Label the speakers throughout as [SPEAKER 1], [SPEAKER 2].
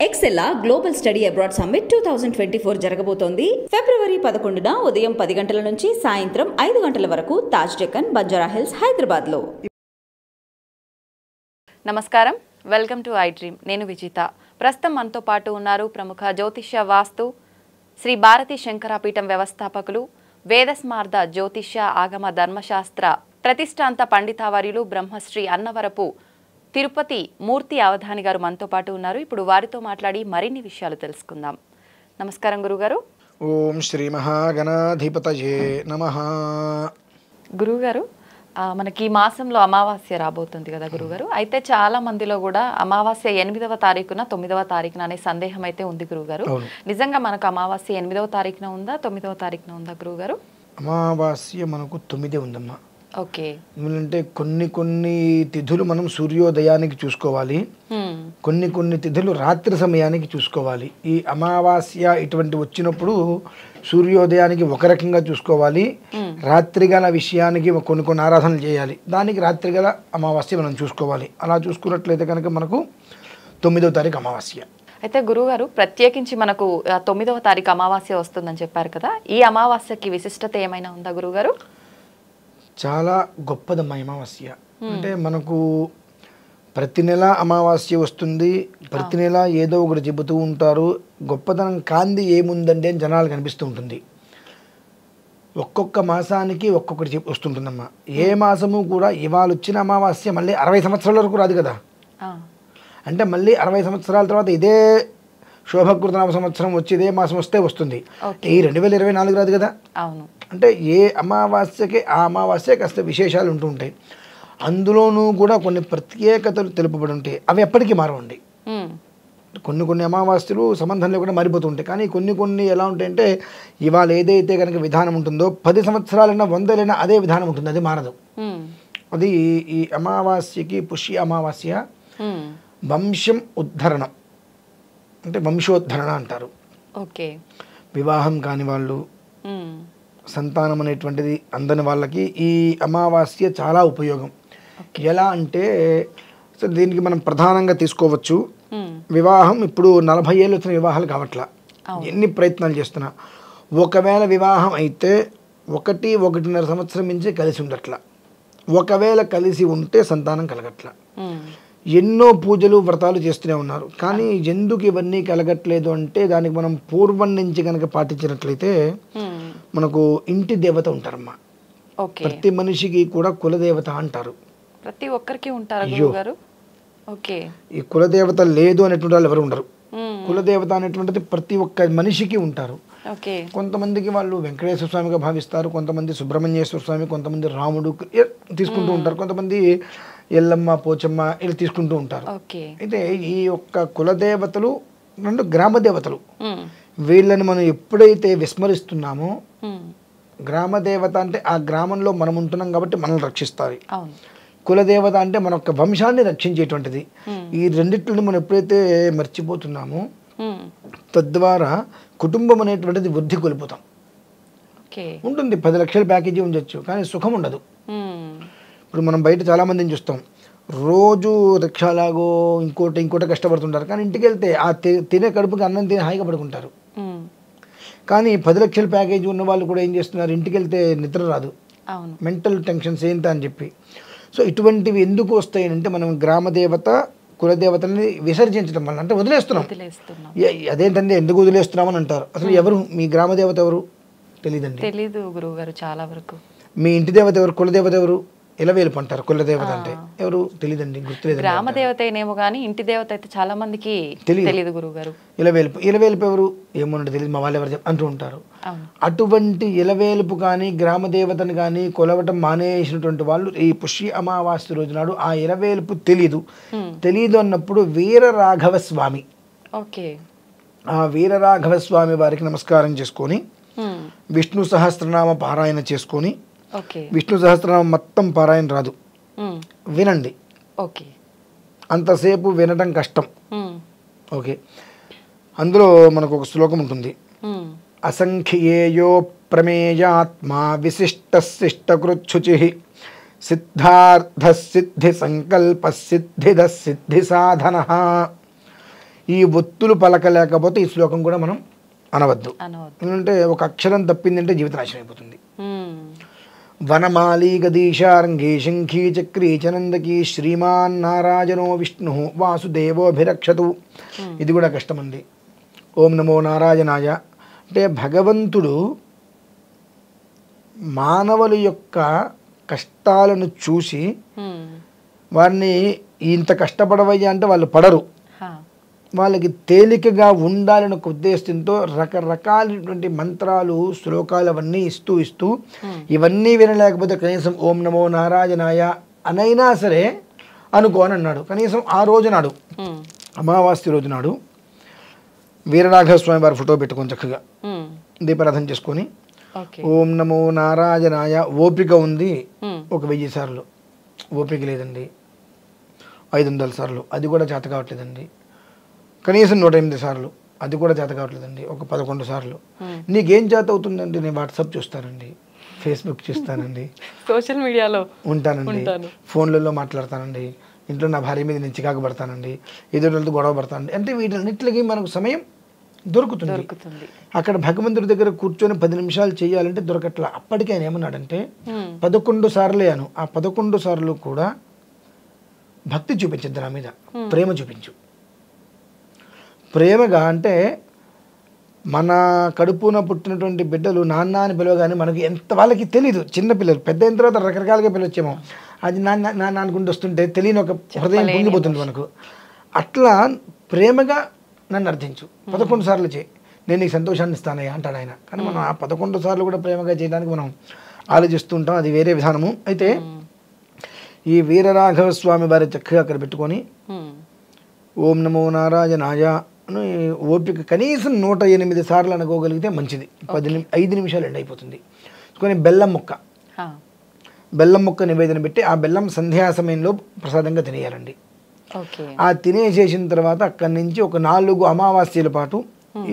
[SPEAKER 1] ఎక్సెల్లా global study abroad summit 2024 జరగబోతోంది. ఫిబ్రవరి 11న ఉదయం 10 గంటల నుంచి సాయంత్రం 5 గంటల వరకు తాజ్ డెక్కన్, బంజారా హిల్స్, హైదరాబాద్లో.
[SPEAKER 2] నమస్కారం, వెల్కమ్ టు ఐ డ్రీమ్. నేను విజిత. ప్రస్తుతం మనతో పాటు ఉన్నారు ప్రముఖ జ్యోతిష్య వాస్తు శ్రీ భారతీ శంకరాపీఠం వ్యవస్థాపకులు, వేదస్మార్త జ్యోతిష్య ఆగమ ధర్మశాస్త్ర ప్రతిష్టాంత పండితావర్యులు బ్రహ్మశ్రీ అన్నవరపు తిరుపతి మూర్తి అవధాని గారు మనతో పాటు ఉన్నారు. ఇప్పుడు వారితో మాట్లాడి మరిన్ని విషయాలు తెలుసుకుందాం. నమస్కారం గురుగారు.
[SPEAKER 3] ఓం శ్రీ మహాగణాధిపతయే నమః.
[SPEAKER 2] గురుగారు, మనకి ఈ మాసంలో అమావాస్య రాబోతుంది కదా గురుగారు. అయితే చాలా మందిలో కూడా అమావాస్య 8వ తారీఖున 9వ తారీఖున అనే సందేహం అయితే ఉంది గురుగారు. నిజంగా మనకు అమావాస్య 8వ తారీఖున ఉందా 9వ తారీఖున ఉందా గురుగారు?
[SPEAKER 3] అమావాస్య మనకు 9 ఉందమ్మా.
[SPEAKER 2] ఓకే.
[SPEAKER 3] ఎందుకంటే కొన్ని తిథులు మనం సూర్యోదయానికి చూసుకోవాలి, కొన్ని తిథులు రాత్రి సమయానికి చూసుకోవాలి. ఈ అమావాస్య ఇటువంటి వచ్చినప్పుడు సూర్యోదయానికి ఒక రకంగా చూసుకోవాలి, రాత్రిగల విషయానికి కొన్ని ఆరాధనలు చేయాలి, దానికి రాత్రిగల అమావాస్య మనం చూసుకోవాలి. అలా చూసుకున్నట్లయితే కనుక మనకు 9వ తారీఖు అమావాస్య.
[SPEAKER 2] అయితే గురుగారు, ప్రత్యేకించి మనకు 9వ తారీఖు అమావాస్య వస్తుందని చెప్పారు కదా, ఈ అమావాస్యకి విశిష్టత ఏమైనా ఉందా గురుగారు?
[SPEAKER 3] చాలా గొప్పదమ్మా అమావాస్య. అంటే మనకు ప్రతి నెల అమావాస్య వస్తుంది, ప్రతి నెల ఏదో ఒకటి చెబుతూ ఉంటారు. గొప్పతనం కాంది ఏముందండి అని జనాలు కనిపిస్తూ ఉంటుంది. ఒక్కొక్క మాసానికి ఒక్కొక్కటి వస్తుంటుందమ్మా. ఏ మాసము కూడా ఇవాళ వచ్చిన అమావాస్య మళ్ళీ 60 సంవత్సరాల వరకు రాదు కదా. అంటే మళ్ళీ 60 సంవత్సరాల తర్వాత ఇదే శోభకృతనామ సంవత్సరం వచ్చి ఇదే మాసం వస్తే వస్తుంది. ఈ 2024 రాదు కదా.
[SPEAKER 2] అవును.
[SPEAKER 3] అంటే ఏ అమావాస్యకి ఆ అమావాస్య కాస్త విశేషాలు ఉంటూ ఉంటాయి. అందులోనూ కూడా కొన్ని ప్రత్యేకతలు తెలుపబడి ఉంటాయి. అవి ఎప్పటికీ మారవండి. కొన్ని అమావాస్యలు సంబంధం లేకుండా మారిపోతూ ఉంటాయి. కానీ కొన్ని ఎలా ఉంటాయంటే ఇవాళ ఏదైతే కనుక విధానం ఉంటుందో 10 సంవత్సరాలైనా 100లైనా అదే విధానం ఉంటుంది, అది మారదు. అది ఈ అమావాస్యకి పుష్య అమావాస్య వంశం ఉద్ధరణం, అంటే వంశోద్ధరణ అంటారు.
[SPEAKER 2] ఓకే. వివాహం
[SPEAKER 3] కాని వాళ్ళు, సంతానం అనేటువంటిది అందని వాళ్ళకి ఈ అమావాస్య చాలా ఉపయోగం. ఎలా అంటే దీనికి మనం ప్రధానంగా తీసుకోవచ్చు. వివాహం ఇప్పుడు 40 ఏళ్ళు వచ్చిన వివాహాలు కావట్లా, ఎన్ని ప్రయత్నాలు చేస్తున్నా. ఒకవేళ వివాహం అయితే 1-1.5 సంవత్సరం నుంచి కలిసి ఉండట్లా. ఒకవేళ కలిసి ఉంటే సంతానం కలగట్లా. ఎన్నో పూజలు వ్రతాలు చేస్తూనే ఉన్నారు. కానీ ఎందుకు ఇవన్నీ కలగట్లేదు అంటే దానికి మనం పూర్వం నుంచి కనుక పాటించినట్లయితే మనకు ఇంటి దేవత ఉంటారమ్మా. ప్రతి మనిషికి కూడా కులదేవత అంటారు.
[SPEAKER 2] ప్రతి ఒక్కరికి ఉంటారు.
[SPEAKER 3] ఈ కులదేవత లేదు అనేటువంటి వాళ్ళు ఎవరు ఉండరు. కులదేవత అనేటువంటిది ప్రతి ఒక్క మనిషికి ఉంటారు. కొంతమందికి వాళ్ళు వెంకటేశ్వర స్వామిగా భావిస్తారు, కొంతమంది సుబ్రహ్మణ్యేశ్వర స్వామి, కొంతమంది రాముడు తీసుకుంటూ ఉంటారు, కొంతమంది ఎల్లమ్మ, పోచమ్మ ఇలా తీసుకుంటూ ఉంటారు. అయితే ఈ యొక్క కులదేవతలు 2 గ్రామ దేవతలు. వీళ్ళని మనం ఎప్పుడైతే విస్మరిస్తున్నామో, గ్రామదేవత అంటే ఆ గ్రామంలో మనం ఉంటున్నాం కాబట్టి మనల్ని రక్షిస్తారు. కులదేవత అంటే మన యొక్క వంశాన్ని రక్షించేటువంటిది. ఈ రెండిట్లని మనం ఎప్పుడైతే మర్చిపోతున్నామో తద్వారా కుటుంబం అనేటువంటిది వృద్ధి కోల్పోతాం. ఉంటుంది 10 లక్షల ప్యాకేజీ ఉండొచ్చు, కానీ సుఖం ఉండదు. ఇప్పుడు మనం బయట చాలా మందిని చూస్తాం, రోజు రిక్షాలాగో ఇంకోటి కష్టపడుతుంటారు, కానీ ఇంటికి వెళ్తే ఆ తినే కడుపుకి అన్నం తిని హాయిగా పడుకుంటారు. కానీ 10 లక్షల ప్యాకేజీ ఉన్న వాళ్ళు కూడా ఏం చేస్తున్నారు, ఇంటికి వెళ్తే నిద్ర రాదు, మెంటల్ టెన్షన్స్ ఏంటి అని చెప్పి. సో ఇటువంటివి ఎందుకు వస్తాయంటే మనం గ్రామదేవత కులదేవతని విసర్జించడం వల్ల, అంటే వదిలేస్తున్నాం. అదేంటంటే ఎందుకు వదిలేస్తున్నామని అంటారు. అసలు ఎవరు మీ గ్రామదేవత ఎవరు తెలియదండి.
[SPEAKER 2] తెలీదు గురువుగారు చాలా వరకు.
[SPEAKER 3] మీ ఇంటి దేవత ఎవరు, కులదేవత ఎవరు? ఇలవేలుపు అంటారు. కులదేవత అంటే ఎవరు తెలియదండి, గుర్తులేదు.
[SPEAKER 2] గ్రామ దేవత ఏమో కానీ ఇంటి దేవత అయితే చాలా మందికి తెలియదు గురువుగారు.
[SPEAKER 3] ఇలవేలుపు ఎవరు ఏమోనంటే తెలియదు, మా వాళ్ళు ఎవరు అంటూ ఉంటారు. అటువంటి ఇలవేలుపు కానీ గ్రామదేవతను కానీ కొలవటం మానేసినటువంటి వాళ్ళు ఈ పుష్య అమావాస్య రోజు నాడు ఆ ఇలవేలుపు తెలియదు అన్నప్పుడు వీరరాఘవ స్వామి, ఆ వీరరాఘవ స్వామి వారికి నమస్కారం చేసుకొని విష్ణు సహస్రనామ పారాయణ చేసుకొని, విష్ణు సహస్రనామం మొత్తం పారాయణ రాదు, వినండి. అంతసేపు వినడం కష్టం. ఓకే. అందులో మనకు ఒక శ్లోకం ఉంటుంది, అసంఖ్యేయో ప్రమేయాత్మా విశిష్టశిష్టకృచ్ఛుచి సిద్ధార్థ సిద్ధి సంకల్ప సిద్ధిద సిద్ధి సాధన. ఈ ఒత్తులు పలకలేకపోతే ఈ శ్లోకం కూడా మనం అనవద్దు. ఎందుకంటే ఒక అక్షరం తప్పిందంటే జీవిత నాశనం అయిపోతుంది. వనమాలి గదీశార్ంగే శంఖీ చక్రీ చనందకి శ్రీమాన్ నారాయణో విష్ణు వాసుదేవోభిరక్షతు. ఇది కూడా కష్టమండి. ఓం నమో నారాయణాయ అంటే భగవంతుడు మానవుల యొక్క కష్టాలను చూసి వారిని ఇంత కష్టపడవయ్యా అంటే వాళ్ళు పడరు, వాళ్ళకి తేలికగా ఉండాలని ఒక ఉద్దేశంతో రకరకాలైనటువంటి మంత్రాలు శ్లోకాలు అవన్నీ ఇస్తూ ఇవన్నీ వినలేకపోతే కనీసం ఓం నమో నారాయణాయ అనైనా సరే అనుకో అని అన్నాడు. కనీసం ఆ రోజు నాడు అమావాస్య రోజు నాడు వీరరాఘవ స్వామి వారి ఫోటో పెట్టుకొని చక్కగా దీపారాధన చేసుకొని ఓం నమో నారాయణాయ ఓపిక ఉంది ఒక 1000 సార్లు, ఓపిక లేదండి 500 సార్లు, అది కూడా చేత కావట్లేదండి. కనీసం 108 సార్లు, అది కూడా చేత కావట్లేదండి. ఒక 11 సార్లు. నీకేం చేత అవుతుందండి? నేను వాట్సాప్ చూస్తానండి, ఫేస్బుక్ చూస్తానండి,
[SPEAKER 2] సోషల్ మీడియాలో
[SPEAKER 3] ఉంటానండి, ఫోన్లలో మాట్లాడతానండి, ఇంట్లో నా భార్య మీద నేను చికాకు పడతానండి, ఎదురులతో గొడవ పడతానండి. అంటే వీటన్నిటికి మనకు సమయం దొరుకుతుంది. అక్కడ భగవంతుడి దగ్గర కూర్చొని 10 నిమిషాలు చేయాలంటే దొరకట్లా. అప్పటికే ఆయన ఏమన్నాడంటే 11 సార్లే అను, ఆ 11 సార్లు కూడా భక్తి చూపించద్దు, నా మీద ప్రేమ చూపించు. ప్రేమగా అంటే మన కడుపున పుట్టినటువంటి బిడ్డలు నాన్న అని పిలవగానే మనకి ఎంత వాళ్ళకి తెలీదు. చిన్నపిల్లలు పెద్ద అయిన తర్వాత రకరకాలుగా పిలవచ్చేమో, అది నాన్న నాన్న అనుకుంటూ వస్తుంటే తెలియని ఒక హృదయం పొంగిపోతుంది మనకు. అట్లా ప్రేమగా నన్ను అర్థించు, 11 సార్లు చేయి, నేను నీకు సంతోషాన్ని ఇస్తానయ్యా అంటాడు ఆయన. కానీ మనం ఆ 11 సార్లు కూడా ప్రేమగా చేయడానికి మనం ఆలోచిస్తూ ఉంటాం, అది వేరే విధానము. అయితే ఈ వీరరాఘవ స్వామి వారి చక్కగా అక్కడ పెట్టుకొని ఓం నమో నారాయణాయ అని ఓపిక కనీసం 108 సార్లు అనుకోగలిగితే మంచిది. 5 నిమిషాలు ఎండ్ అయిపోతుంది. కొన్ని బెల్లం ముక్క నివేదన పెట్టి ఆ బెల్లం సంధ్యా సమయంలో ప్రసాదంగా తినేయాలండి. ఆ తినేసేసిన తర్వాత అక్కడి నుంచి ఒక 4 అమావాస్యల పాటు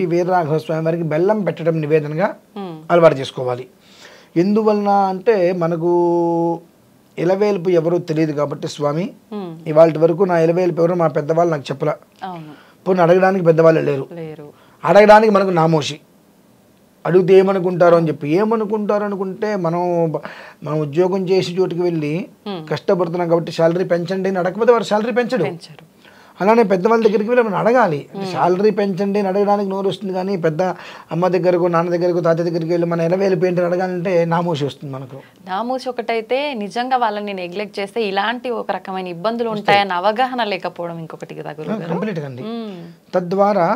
[SPEAKER 3] ఈ వీరరాఘవ స్వామి వారికి బెల్లం పెట్టడం నివేదనగా అలవాటు చేసుకోవాలి. ఎందువలన అంటే మనకు ఇలవేల్పు ఎవరో తెలియదు కాబట్టి స్వామి ఇవాళ వరకు నా ఇలవేల్పు ఎవరో మా పెద్దవాళ్ళు నాకు చెప్పలా. పోనీ అడగడానికి పెద్దవాళ్ళు లేరు, అడగడానికి మనకు నామోషి, అడిగితే ఏమనుకుంటారో అని చెప్పి. ఏమనుకుంటారు అనుకుంటే మనం ఉద్యోగం చేసి చోటుకి వెళ్ళి కష్టపడుతున్నాం కాబట్టి శాలరీ పెంచండి అని అడగకపోతే వారు శాలరీ పెంచడు. అలానే పెద్దవాళ్ళ దగ్గరికి వెళ్ళి మనం అడగాలి. శాలరీ పెంచండి అని అడగడానికి నోరు వస్తుంది, కానీ పెద్ద అమ్మ దగ్గరకు నాన్న దగ్గరకు తాత దగ్గరికి వెళ్ళి మన ఇలవేల్పు ఏంటని అడగాలంటే నామోషి వస్తుంది మనకు.
[SPEAKER 2] నామోషి ఒకటైతే నిజంగా వాళ్ళని నెగ్లెక్ట్ చేస్తే ఇలాంటి ఒక రకమైన ఇబ్బందులు ఉంటాయన్న అవగాహన లేకపోవడం ఇంకొకటి
[SPEAKER 3] కంప్లీట్గా అండి. తద్వారా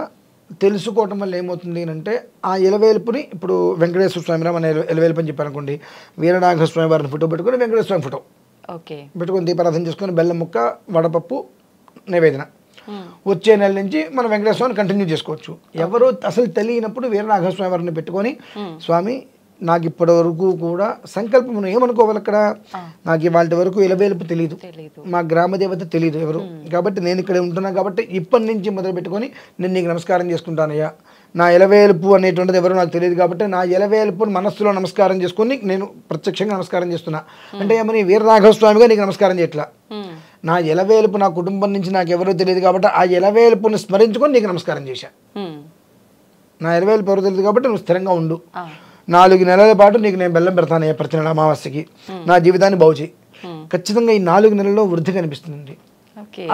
[SPEAKER 3] తెలుసుకోవటం వల్ల ఏమవుతుంది అంటే ఆ ఇలవేల్పుని ఇప్పుడు వెంకటేశ్వర స్వామి మన ఇలవేల్పు అని చెప్పారు అనుకోండి, వీరరాఘవ స్వామి వారిని ఫోటో పెట్టుకొని వెంకటేశ్వర స్వామి ఫోటో పెట్టుకొని దీపారాధన చేసుకొని బెల్లం ముక్క వడపప్పు నివేదన వచ్చే నెల నుంచి మనం వెంకటేశ్వర స్వామిని కంటిన్యూ చేసుకోవచ్చు. ఎవరో అసలు తెలియనప్పుడు వీరరాఘవ స్వామి వారిని పెట్టుకొని స్వామి నాకు ఇప్పటి వరకు కూడా సంకల్పం మనం ఏమనుకోవాలి, అక్కడ నాకు ఇవాళ వరకు ఇలవేల్పు తెలియదు, మా గ్రామ దేవత తెలియదు ఎవరు, కాబట్టి నేను ఇక్కడ ఉంటున్నా కాబట్టి ఇప్పటి నుంచి మొదలు పెట్టుకొని నేను నీకు నమస్కారం చేసుకుంటానయ్యా. నా ఇలవేల్పు అనేటువంటిది ఎవరు నాకు తెలియదు కాబట్టి నా ఇలవేల్పుని మనస్సులో నమస్కారం చేసుకొని నేను ప్రత్యక్షంగా నమస్కారం చేస్తున్నా. అంటే ఏమని వీరరాఘవ స్వామిగా నీకు నమస్కారం చేయట్లా, నా ఇలవేల్పు నా కుటుంబం నుంచి నాకు ఎవరో తెలియదు కాబట్టి ఆ ఇలవేల్పుని స్మరించుకొని నీకు నమస్కారం చేశా. నా ఇలవేల్పు ఎవరో తెలియదు కాబట్టి నువ్వు స్థిరంగా ఉండు, 4 నెలల పాటు నీకు నేను బెల్లం పెడతాను ప్రతి నెల అమావాస్యకి, నా జీవితాన్ని బాగు చేయి. ఖచ్చితంగా ఈ 4 నెలల్లో వృద్ధి కనిపిస్తుంది.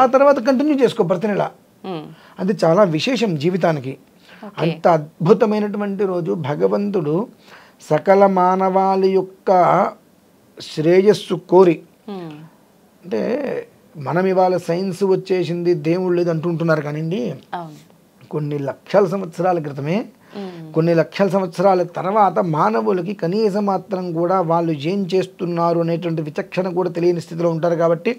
[SPEAKER 3] ఆ తర్వాత కంటిన్యూ చేసుకో ప్రతి నెల. అది చాలా విశేషం జీవితానికి. అంత అద్భుతమైనటువంటి రోజు. భగవంతుడు సకల మానవాళి యొక్క శ్రేయస్సు కోరి, అంటే మనం ఇవాళ సైన్స్ వచ్చేసింది దేవుళ్ళు లేదు అంటుంటున్నారు కానివ్వండి, కొన్ని లక్షల సంవత్సరాల క్రితమే, కొన్ని లక్షల సంవత్సరాల తర్వాత మానవులకి కనీసం మాత్రం కూడా వాళ్ళు ఏం చేస్తున్నారు అనేటువంటి విచక్షణ కూడా తెలియని స్థితిలో ఉంటారు. కాబట్టి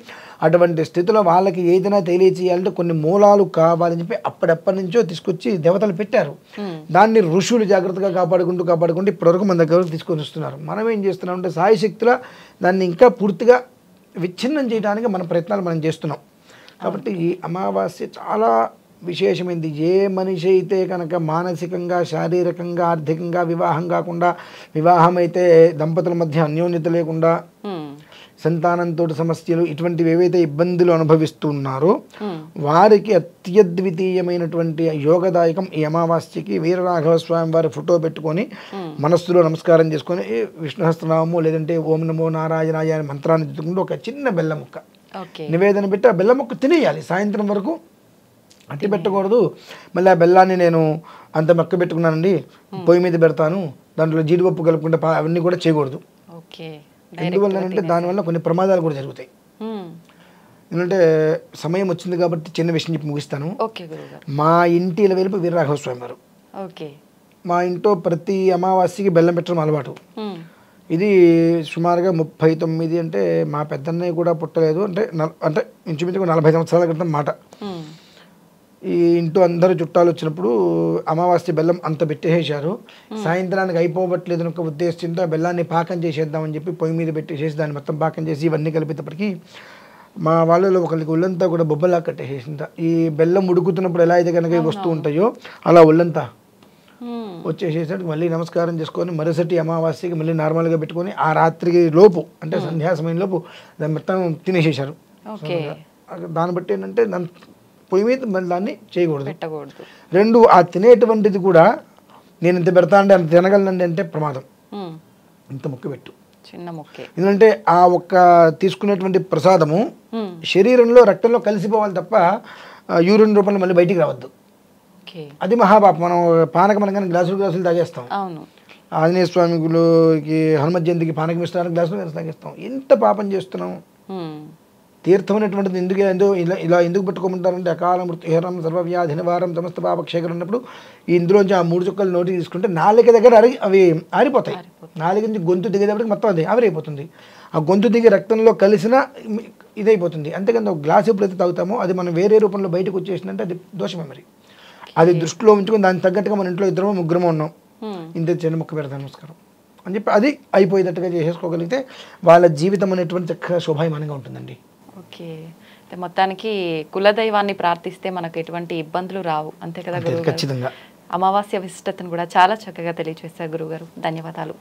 [SPEAKER 3] అటువంటి స్థితిలో వాళ్ళకి ఏదైనా తెలియచేయాలంటే కొన్ని మూలాలు కావాలని చెప్పి అప్పటి నుంచో తీసుకొచ్చి దేవతలు పెట్టారు. దాన్ని ఋషులు జాగ్రత్తగా కాపాడుకుంటూ ఇప్పటివరకు మన దగ్గర తీసుకొని వస్తున్నారు. మనం ఏం చేస్తున్నాం అంటే సాయశక్తిలో దాన్ని ఇంకా పూర్తిగా విచ్ఛిన్నం చేయడానికి మన ప్రయత్నాలు మనం చేస్తున్నాం. కాబట్టి ఈ అమావాస్య చాలా విశేషమైంది. ఏ మనిషి అయితే కనుక మానసికంగా శారీరకంగా ఆర్థికంగా వివాహం కాకుండా, వివాహం అయితే దంపతుల మధ్య అన్యోన్యత లేకుండా, సంతానంతో సమస్యలు ఇటువంటివి ఏవైతే ఇబ్బందులు అనుభవిస్తున్నారో వారికి అత్యద్వితీయమైనటువంటి యోగదాయకం ఈ అమావాస్యకి వీరరాఘవ స్వామి వారి ఫోటో పెట్టుకొని మనస్సులో నమస్కారం చేసుకొని విష్ణు సహస్రనామము లేదంటే ఓం నమో నారాయణాయ అనే మంత్రాన్ని చదువుకుంటూ ఒక చిన్న బెల్లం ముక్క నివేదన పెట్టి ఆ బెల్లం ముక్క తినేయాలి. సాయంత్రం వరకు అట్టి పెట్టకూడదు. మళ్ళీ ఆ బెల్లాన్ని నేను అంత మక్క పెట్టుకున్నానండి పొయ్యి మీద పెడతాను దాంట్లో జీడిపప్పు కలుపుకుంటే అవన్నీ కూడా చేయకూడదు. ఎందువల్ల అంటే దానివల్ల కొన్ని ప్రమాదాలు కూడా జరుగుతాయి. ఎందుకంటే సమయం వచ్చింది కాబట్టి చిన్న విషయం చెప్పి ముగిస్తాను. మా ఇంటి ఇలవేలుపు వీరరాఘవ స్వామి వారు. మా ఇంట్లో ప్రతి అమావాస్యకి బెల్లం పెట్టడం అలవాటు. ఇది సుమారుగా 39 అంటే మా పెద్దన్నయ్య కూడా పుట్టలేదు అంటే ఇంచుమించుగా 40 సంవత్సరాల క్రితం మాట. ఈ ఇంట్లో అందరూ చుట్టాలు వచ్చినప్పుడు అమావాస్య బెల్లం అంత పెట్టేసేసారు. సాయంత్రానికి అయిపోవట్లేదు ఒక ఉద్దేశంతో ఆ బెల్లాన్ని పాకం చేసేద్దామని చెప్పి పొయ్యి మీద పెట్టేసేసి దాన్ని మొత్తం పాకం చేసి ఇవన్నీ కలిపేటప్పటికి మా వాళ్ళలో ఒకరికి ఒళ్ళంతా కూడా బొబ్బలా కట్టేసేసింద. ఈ బెల్లం ఉడుకుతున్నప్పుడు ఎలా అయితే కనుక వస్తూ ఉంటాయో అలా ఒళ్ళంతా వచ్చేసేసరికి మళ్ళీ నమస్కారం చేసుకొని మరుసటి అమావాస్యకి మళ్ళీ నార్మల్గా పెట్టుకొని ఆ రాత్రికి లోపు అంటే సంధ్యా సమయం లోపు దాన్ని మొత్తం తినేసేసారు. దాన్ని బట్టి ఏంటంటే పొయ్యి మీద మళ్ళీ దాన్ని చేయకూడదు. 2 ఆ తినేటువంటిది కూడా నేను ఇంత పెడతా అంటే అంత తినగలనండి అంటే ప్రమాదం. ఇంత ముక్క పెట్టు చిన్న ముక్క. ఎందుకంటే ఆ ఒక్క తీసుకునేటువంటి ప్రసాదము శరీరంలో రక్తంలో కలిసిపోవాలి తప్ప యూరిన్ రూపంలో మళ్ళీ బయటికి రావద్దు. అది మహాపాపం. మనం పానకం అనగానే గ్లాసులు తాగేస్తాం. ఆంజనేయ స్వామి గుడికి హనుమత్ జయంతికి పానకం ఇస్తానికి గ్లాసులు తాగేస్తాం. ఎంత పాపం చేస్తున్నాం. తీర్థం అనేటువంటిది ఇలా ఎందుకు పెట్టుకోమంటారంటే అకాల మృత్యుహరం సర్వవ్యాధి నివారం సమస్త పాపక్షేకరం ఉన్నప్పుడు ఇందులోంచి ఆ 3 చుక్కలు నోటికి తీసుకుంటే నాలుక దగ్గర అవి ఆరిపోతాయి. నాలుక నుంచి గొంతు దిగేటప్పటికి మొత్తం అది ఆవిరైపోతుంది. ఆ గొంతు దిగి రక్తంలో కలిసిన ఇదైపోతుంది. అంతేకాదు ఒక గ్లాస్ ఎప్పుడైతే తాగుతామో అది మనం వేరే రూపంలో బయటకు వచ్చేసిందంటే అది దోషమే. మరి అది దృష్టిలో ఉంచుకొని దానికి తగ్గట్టుగా మన ఇంట్లో 2 3 ఉన్నాం ఇంత చిన్న ముక్క పెడతాను నమస్కారం అని చెప్పి అది అయిపోయేటట్టుగా చేసేసుకోగలిగితే వాళ్ళ జీవితం అనేటువంటి చక్కగా శోభాయమానంగా ఉంటుందండి.
[SPEAKER 2] ఓకే, మొత్తానికి కులదైవాన్ని ప్రార్థిస్తే మనకు ఎటువంటి ఇబ్బందులు రావు అంతే కదా గురువు?
[SPEAKER 3] ఖచ్చితంగా.
[SPEAKER 2] అమావాస్య విశిష్టతను కూడా చాలా చక్కగా తెలియజేశారు గురువుగారు. ధన్యవాదాలు.